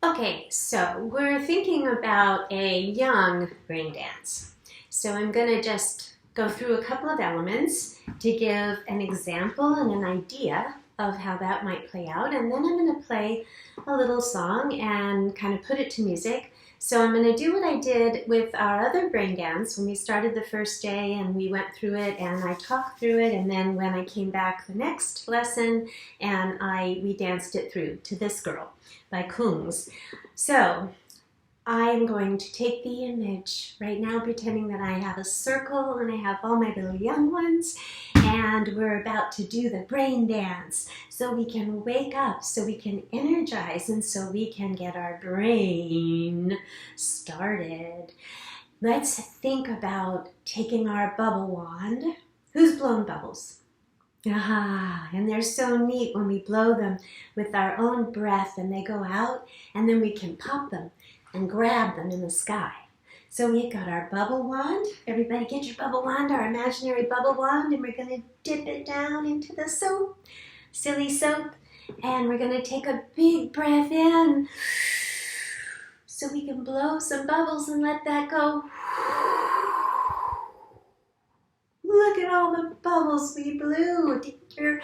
Okay, so we're thinking about a young brain dance. So I'm going to just go through a couple of elements to give an example and an idea of how that might play out. And then I'm going to play a little song and kind of put it to music. So I'm going to do what I did with our other brain dance when we started the first day and we went through it and I talked through it. And then when I came back the next lesson and we danced it through to This Girl by Kungs. So I'm going to take the image right now, pretending that I have a circle and I have all my little young ones, and we're about to do the brain dance so we can wake up, so we can energize, and so we can get our brain started. Let's think about taking our bubble wand. Who's blown bubbles? Ah, and they're so neat when we blow them with our own breath and they go out, and then we can pop them and grab them in the sky. So we got our bubble wand. Everybody get your bubble wand, our imaginary bubble wand, and we're going to dip it down into the soap, silly soap, and we're going to take a big breath in so we can blow some bubbles and let that go. Look at all the bubbles we blew. Take your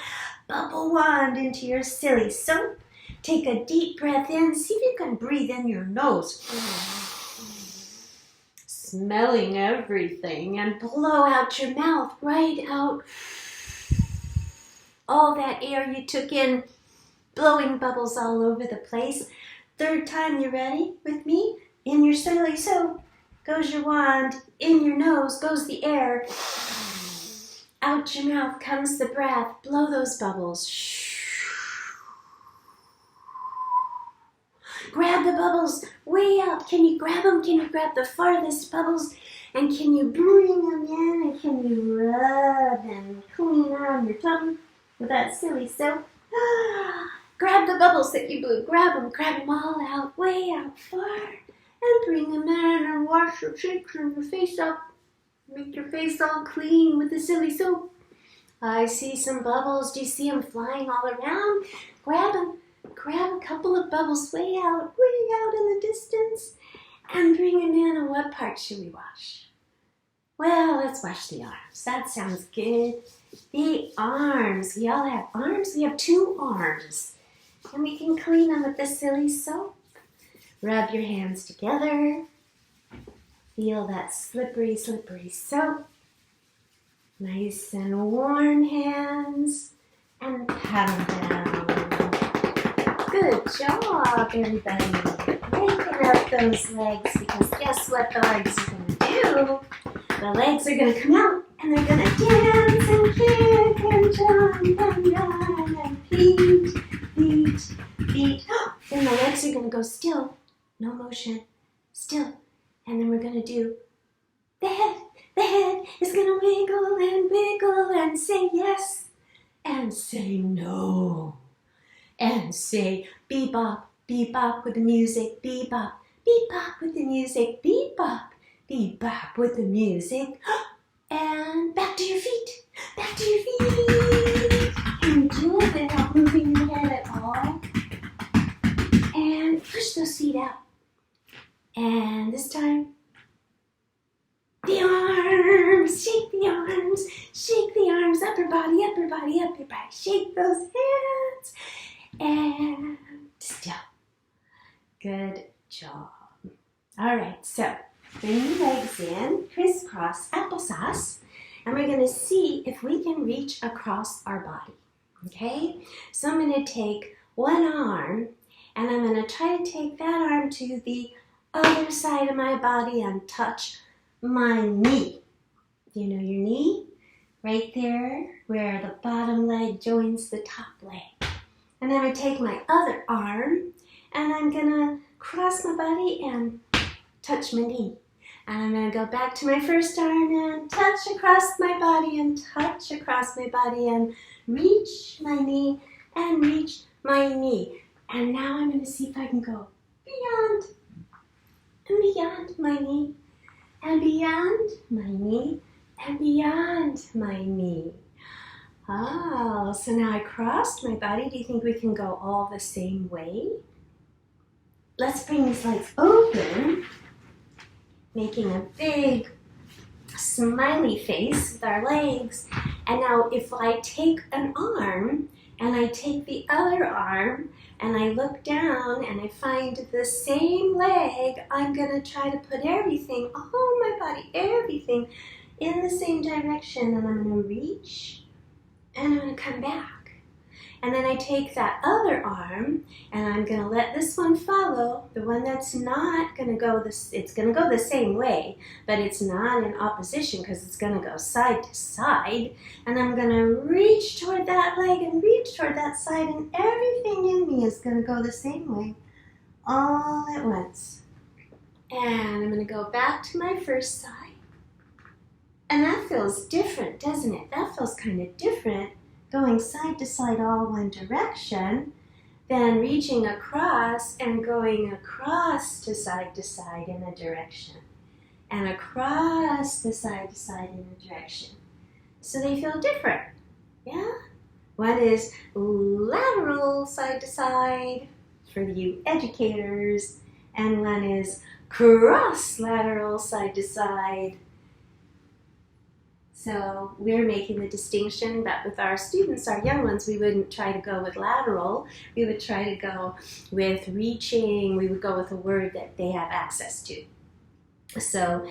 bubble wand into your silly soap. Take a deep breath in. See if you can breathe in your nose. Smelling everything. And blow out your mouth. Right out. All that air you took in. Blowing bubbles all over the place. Third time, you ready with me? In your silly soap goes your wand. In your nose goes the air. Out your mouth comes the breath. Blow those bubbles. Grab the bubbles way out. Can you grab them? Can you grab the farthest bubbles? And can you bring them in? And can you rub and clean on your tongue with that silly soap? Grab the bubbles that you blew. Grab them all out, way out far. And bring them in and wash your cheeks and your face up. Make your face all clean with the silly soap. I see some bubbles. Do you see them flying all around? Grab them. Grab a couple of bubbles way out in the distance, and bring them in. And what part should we wash? Well, let's wash the arms. That sounds good. The arms. We all have arms. We have 2 arms. And we can clean them with the silly soap. Rub your hands together. Feel that slippery, slippery soap. Nice and warm hands. And pat them down. Good job, everybody. Lengthen up those legs, because guess what the legs are going to do? The legs are going to come out and they're going to dance and kick and jump and run and beat, beat, beat. Then the legs are going to go still, no motion, still. And then we're going to do the head. The head is going to wiggle and say yes and say no. And say bebop, bebop with the music, bebop, bebop with the music, bebop, bebop with the music. And back to your feet, back to your feet. Can you do it without moving your head at all? And push those feet out. And this time, the arms, shake the arms, upper body, upper body, upper body. Shake those hands. And still. Good job. All right, so bring your legs in, crisscross applesauce, and we're going to see if we can reach across our body. Okay? So I'm going to take one arm, and I'm going to try to take that arm to the other side of my body and touch my knee. Do you know your knee? Right there, where the bottom leg joins the top leg. And then I'm going to take my other arm, and I'm going to cross my body and touch my knee. And I'm going to go back to my first arm and touch across my body and touch across my body and reach my knee and reach my knee. And now I'm going to see if I can go beyond and beyond my knee and beyond my knee and beyond my knee. Oh, so now I crossed my body. Do you think we can go all the same way? let's bring these legs open, making a big smiley face with our legs. And now if I take an arm and I take the other arm and I look down and I find the same leg, I'm going to try to put everything, all my body, everything in the same direction. And I'm going to reach and I'm going to come back. And then I take that other arm and I'm going to let this one follow. The one that's not going to go it's going to go the same way, but it's not in opposition because it's going to go side to side. And I'm going to reach toward that leg and reach toward that side, and everything in me is going to go the same way all at once. And I'm going to go back to my first side. And that feels different, doesn't it? That feels kind of different, going side to side all one direction, then reaching across and going across to side in a direction, and across to side in a direction. So they feel different, yeah? One is lateral side to side for you educators, and one is cross lateral side to side. So we're making the distinction, but with our students, our young ones, we wouldn't try to go with lateral. We would try to go with reaching. We would go with a word that they have access to. So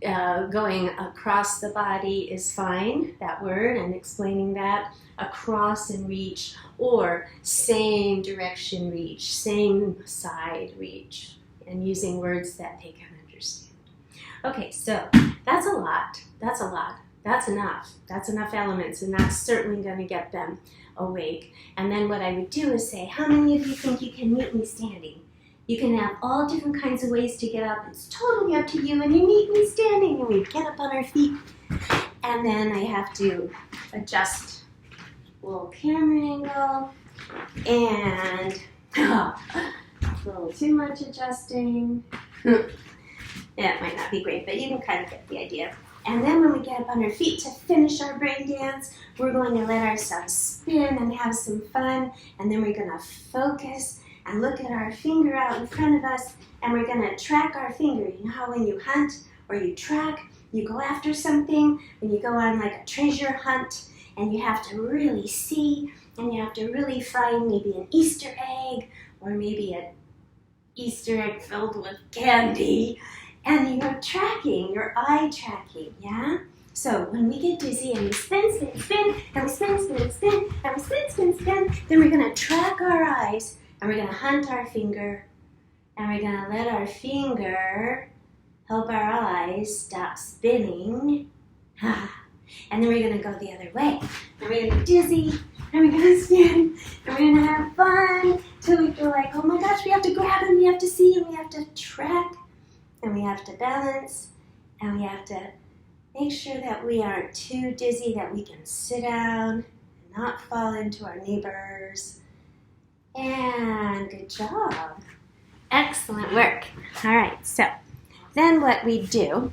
going across the body is fine, that word, and explaining that. Across and reach, or same direction reach, same side reach, and using words that they can understand. Okay, so that's a lot. That's a lot. That's enough. That's enough elements, and that's certainly going to get them awake. And then what I would do is say, how many of you think you can meet me standing? You can have all different kinds of ways to get up. It's totally up to you, and you meet me standing, and we get up on our feet. And then I have to adjust a little camera angle, and a little too much adjusting. Yeah, it might not be great, but you can kind of get the idea. And then when we get up on our feet to finish our brain dance, we're going to let ourselves spin and have some fun. And then we're going to focus and look at our finger out in front of us, and we're going to track our finger. You know how when you hunt or you track, you go after something, and you go on like a treasure hunt, and you have to really see, and you have to really find maybe an Easter egg, or maybe an Easter egg filled with candy. And you're tracking, you're eye tracking, yeah? So when we get dizzy and we spin, spin, spin, and we spin, spin, spin, and we spin, spin, spin, then we're going to track our eyes, and we're going to hunt our finger, and we're going to let our finger help our eyes stop spinning. And then we're going to go the other way. And we're going to be dizzy, and we're going to spin, and we're going to have fun till we feel like, oh my gosh, we have to grab him, we have to see him, we have to track. And we have to balance, and we have to make sure that we aren't too dizzy, that we can sit down and not fall into our neighbors. And good job. Excellent work. All right, so then what we do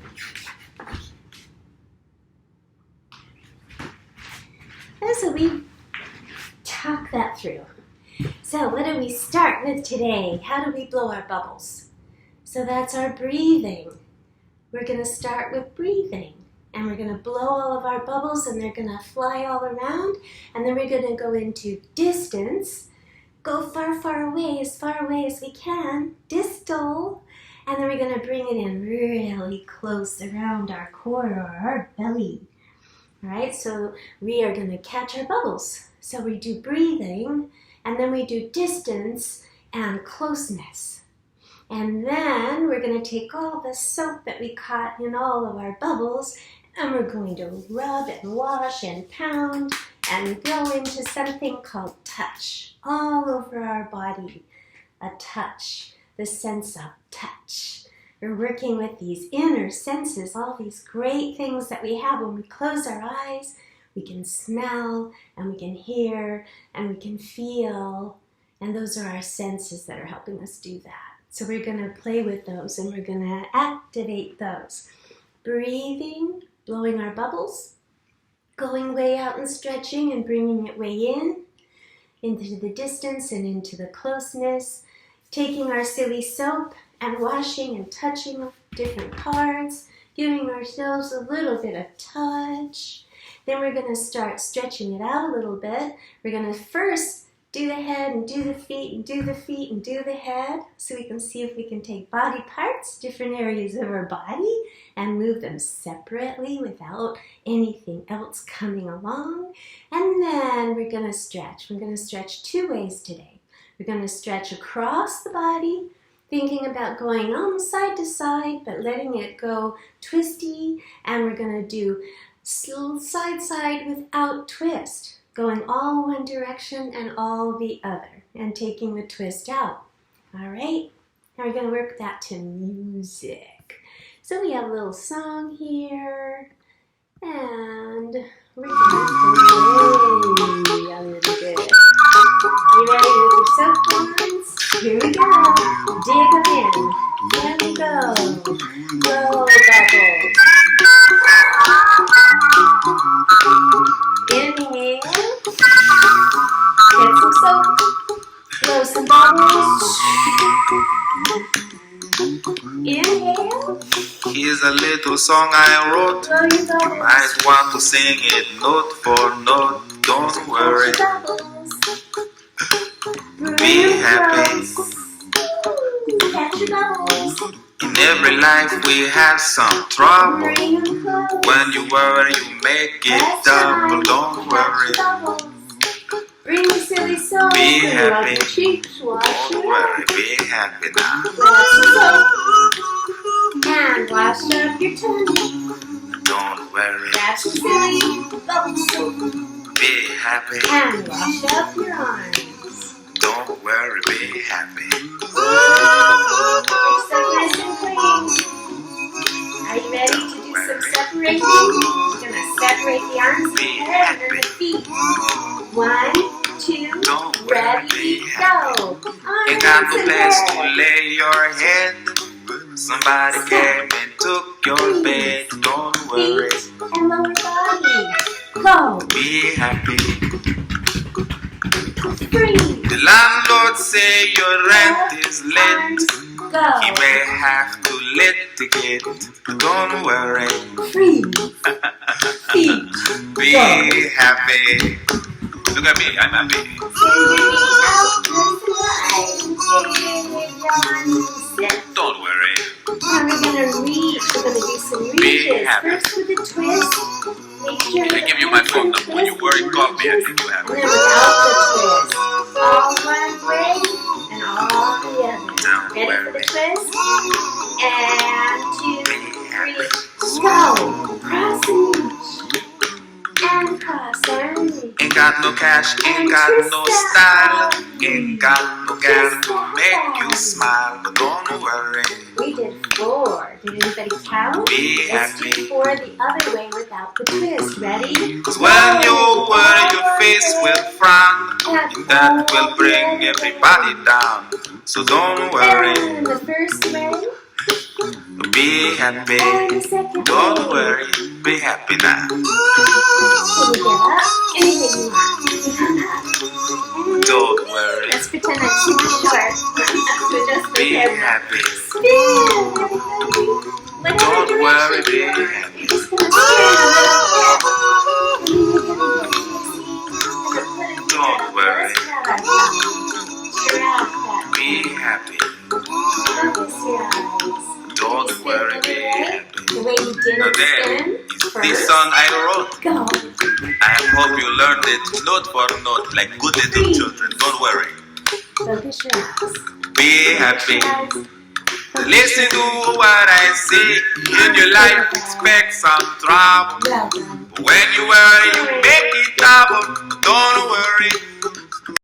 is we talk that through. So what do we start with today? How do we blow our bubbles? So that's our breathing. We're going to start with breathing, and we're going to blow all of our bubbles, and they're going to fly all around, and then we're going to go into distance, go far, far away as we can, distal, and then we're going to bring it in really close around our core or our belly. All right, so we are going to catch our bubbles. So we do breathing, and then we do distance and closeness. And then we're going to take all the soap that we caught in all of our bubbles, and we're going to rub and wash and pound and go into something called touch all over our body. A touch, the sense of touch. We're working with these inner senses, all these great things that we have when we close our eyes. We can smell, and we can hear, and we can feel, and those are our senses that are helping us do that. So we're going to play with those, and we're going to activate those. Breathing, blowing our bubbles, going way out and stretching and bringing it way in, into the distance and into the closeness, taking our silly soap and washing and touching different parts, giving ourselves a little bit of touch. Then we're going to start stretching it out a little bit. We're going to first do the head and do the feet and do the feet and do the head, so we can see if we can take body parts, different areas of our body, and move them separately without anything else coming along. And then we're going to stretch. We're going to stretch two ways today. We're going to stretch across the body, thinking about going on side to side, but letting it go twisty. And we're going to do side without twist, going all one direction and all the other, and taking the twist out. All right? Now we're going to work that to music. So we have a little song here, and we're going to play a little bit. You ready with your soap horns? Here we go. Dig them in. There we go. Blow bubbles. Inhale. Get some soap. Blow some bubbles. Inhale. Here's a little song I wrote. Blow your bubbles. You might want to sing it note for note. Don't worry. Be happy. Catch your bubbles. In every life we have some trouble. Bring them close. When you worry, you make it double. Don't worry. Bring the silly soul. Be Rub happy. your cheeks. Wash Don't your worry. Be happy now. and wash up your tummy. Don't worry. Grab some silly bubble soap Be happy. and wash up your arms. Don't worry. Be happy. Are you ready to do some separating? We're going to separate the arms and the head and the feet. 1, 2, Don't worry, ready, be go. Ain't got no Arms and place to head. lay your head. Somebody came and took your bed. Don't worry. Feet and lower body. Go. Be happy. Breathe. The landlord say your rent is late. Go. He may have to litigate. Don't worry. Breathe. Feet. Be Go. happy. Look at me, I'm happy. Send your knee out to the side. Sit. Don't worry. And we're gonna reach. We're gonna do some Be reaches. happy. First with a twist. Make sure I give you my phone number. When you worry, call me. I think you have and it. then without the twist. All one way and all the other. Don't Ready for the worry. twist? And 2, Be 3, happy. go. Cross and reach. And cross and reach. Ain't got no cash, ain't got no style. Ain't got no gal to make you smile. But don't worry. We did 4. Did anybody count? Be Let's happy. do 4 the other way without the twist. Ready? 'Cause when you worry, your face will frown. And That will bring everybody down. So don't worry. And the first way. Be happy. And the second Don't way. worry. Be happy now. Can you get up? Anything you want. Don't worry. Let's pretend I'm super short. So just for Be camera. happy. Spin, everybody. Whatever Don't worry. direction Be you're in. happy. You're just gonna spin a little bit. And then you're gonna get dizzy. Don't worry. Be happy. Focus your eyes. Don't worry. Be happy. The way you did Now it there spin. is First. this song I wrote. Go. I hope you learned it note for note like good little children. Don't worry. Focus your eyes. Be happy. Eyes. Listen to what I say. In your life, expect some trouble. Well done. When you worry, you make it double. Don't worry.